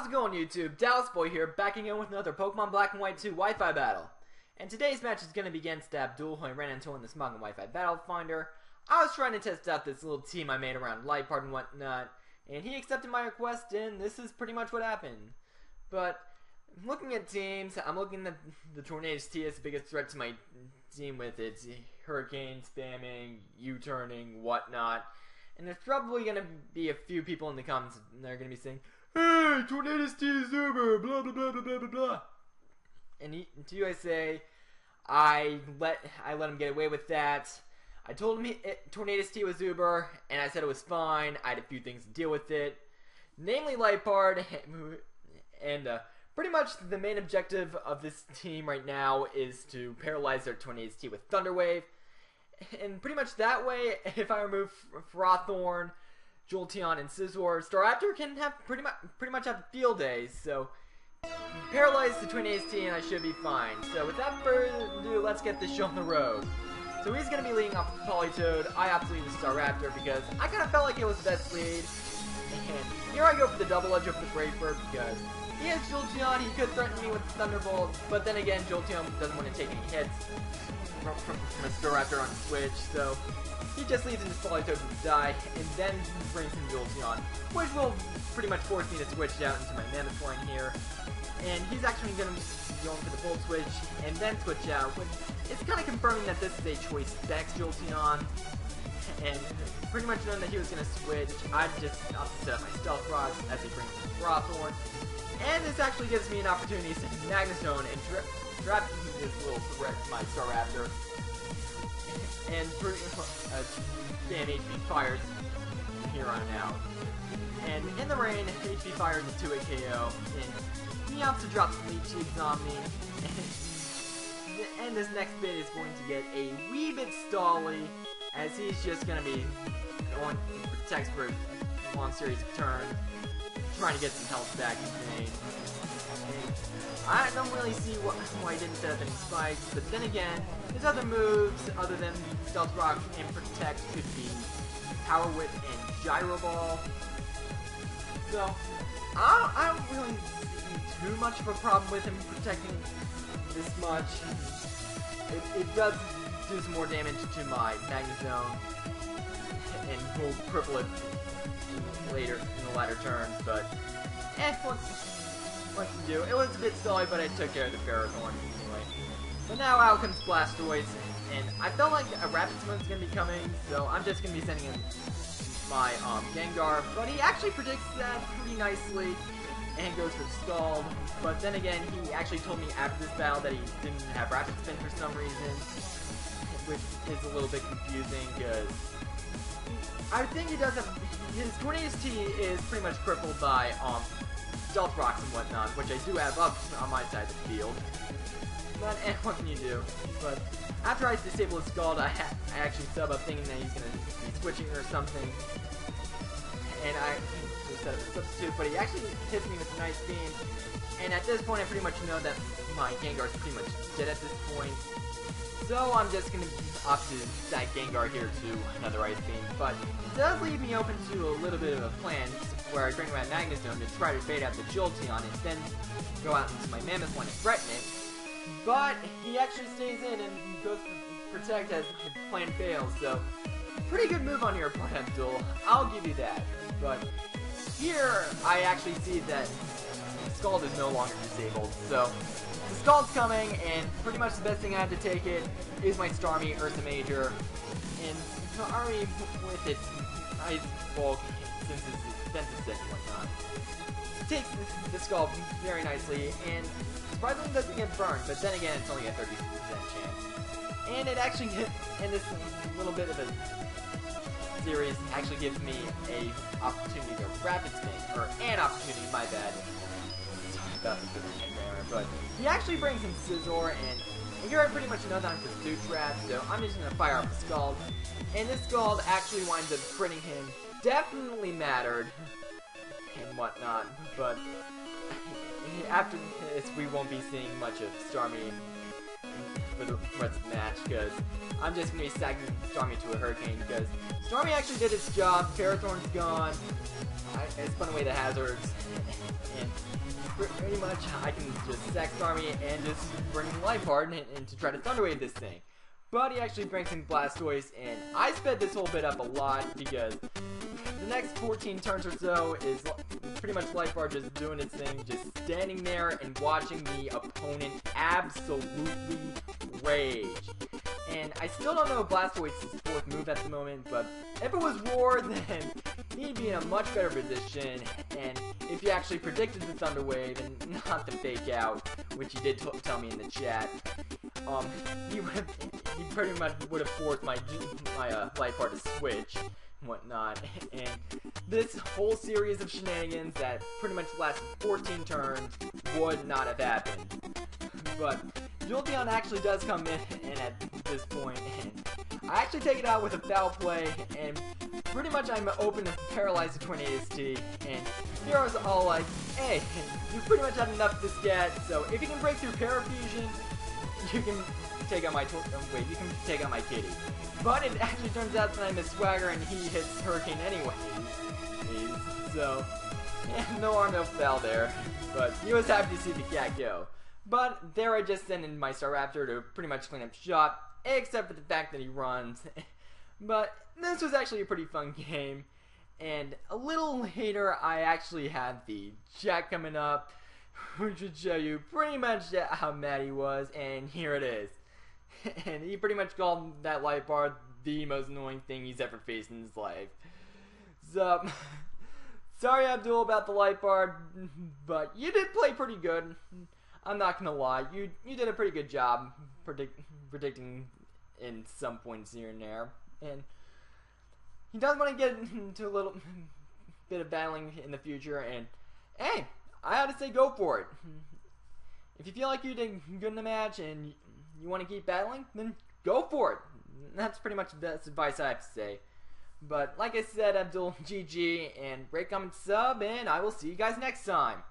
How's it going, YouTube? Dallasboi here, backing in with another Pokemon Black and White 2 Wi-Fi battle. And today's match is going to be against Abdul, who I ran into in the Smog and Wi-Fi Battle Finder. I was trying to test out this little team I made around Liepard and whatnot, and he accepted my request, and this is pretty much what happened. But looking at teams, I'm looking at the Tornadus-T as the biggest threat to my team with its hurricane spamming, U-turning, whatnot. And there's probably going to be a few people in the comments that are going to be saying, "Hey, Tornadus-T is uber, blah blah blah blah blah blah blah." And to you I say, I let him get away with that. I told him Tornadus-T was uber, and I said it was fine. I had a few things to deal with it, namely Liepard, and pretty much the main objective of this team right now is to paralyze their Tornadus-T with Thunder Wave. And pretty much that way, if I remove Frothorn, Jolteon, and Scizor, Staraptor can have pretty much have field days. So paralyze the Tornadus-T and I should be fine. So without further ado, let's get this show on the road. So he's going to be leading off with Politoed. I opted to lead the Staraptor because I kind of felt like it was the best lead. And here I go for the double edge of the Brave Bird because he has Jolteon. He could threaten me with Thunderbolt, but then again, Jolteon doesn't want to take any hits from a Staraptor on Switch, so he just leads into Politoed to die, and then brings in Jolteon, which will pretty much force me to switch out into my Mammoth line here. And he's actually going to be going for the Volt Switch, and then switch out, which is kind of confirming that this is a choice Specs Jolteon. And pretty much knowing that he was going to switch, I just set up my Stealth Rocks as he brings in Frothorn. And this actually gives me an opportunity to send Magnezone and trap this little threat to my Staraptor. And spam HP Fires from here on out. And in the rain, HP Fires a 2-hit KO. And he opts to drop some Leech Seeds on me. And this next bit is going to get a wee bit stally, as he's just going to be going for Protects for a long series of turns, trying to get some health back in vain. I don't really see why he didn't set up any spikes, but then again, his other moves, other than Stealth Rock and Protect, could be Power Whip and Gyro Ball. So, I don't really see too much of a problem with him protecting this much. It does do some more damage to my Magnezone, and will cripple it later in the latter turns, but what to do. It was a bit silly, but I took care of the Ferrothorn anyway. But now out comes Blastoise, and I felt like a Rapid Spin was going to be coming, so I'm just going to be sending him my Gengar, but he actually predicts that pretty nicely, and goes for Scald. But then again, he actually told me after this battle that he didn't have Rapid Spin for some reason, which is a little bit confusing, because I think he does have, his Tornadus-T is pretty much crippled by Stealth Rocks and whatnot, which I do have up on my side of the field. But what can you do? But after I disable his Scald, I actually sub up thinking that he's going to be switching or something. And I set up a substitute, but he actually hits me with a nice beam. And at this point, I pretty much know that my Gengar is pretty much dead at this point. So I'm just going to opt to stack Gengar here to another Ice Beam. But it does leave me open to a little bit of a plan where I bring my Magnezone to try to bait out the Jolteon and then go out into my Mammoth one and threaten it. But he actually stays in and goes to Protect as his plan fails. So pretty good move on your part, Abdul. I'll give you that. But here I actually see that Scald is no longer disabled. So the Scald's coming, and pretty much the best thing I have to take it is my Starmie Ursa Major. And Starmie with its Ice Bulk, since it's defensive set and whatnot, takes the Scald very nicely, and surprisingly doesn't get burned, but then again, it's only a 30% chance. And it actually, and this little bit of a series actually gives me a opportunity to Rapid Spin, or an opportunity, my bad. Sorry about the grammar, but he actually brings in Scizor, and here I pretty much know that I'm Pursuit Trap, so I'm just going to fire up the Scald. And this Scald actually winds up critting him. Definitely mattered, and whatnot, but after this we won't be seeing much of Starmie for the rest of the match, because I'm just going to be stacking Stormy to a Hurricane, because Stormy actually did its job. Parathorn's gone. I spun away the hazards, and pretty much I can just stack Stormy and just bring Liepard and to try to Thunder Wave this thing. But he actually brings in Blastoise, and I sped this whole bit up a lot because the next 14 turns or so is pretty much Liepard just doing its thing, just standing there and watching the opponent absolutely rage. And I still don't know Blastoise's fourth move at the moment, but if it was Roar, then he'd be in a much better position, and if he actually predicted the Thunder Wave and not the Fake Out, which he did tell me in the chat, he pretty much would have forced my Liepard to switch and whatnot. And this whole series of shenanigans that pretty much lasted 14 turns would not have happened. But Jolteon actually does come in at this point, and I actually take it out with a foul play, and pretty much I'm open to paralyze the Tornadus-T, and Hero's all like, hey, you pretty much had enough of this cat, so if you can break through Parafusion, you can take out my kitty. But it actually turns out that I'm a Swagger and he hits Hurricane anyway. So, no harm, no foul there. But he was happy to see the cat go. But there I just sent in my Staraptor to pretty much clean up shop, except for the fact that he runs. But this was actually a pretty fun game. And a little later, I actually had the chat coming up, which would show you pretty much how mad he was, and here it is. And he pretty much called that Liepard the most annoying thing he's ever faced in his life. So, sorry Abdul about the Liepard, but you did play pretty good. I'm not gonna lie, you did a pretty good job predicting in some points here and there. And he does want to get into a little bit of battling in the future, and hey, I had to say go for it. If you feel like you did good in the match and you want to keep battling, then go for it. That's pretty much the best advice I have to say. But like I said, Abdul, GG, and rate, comment, sub, and I will see you guys next time.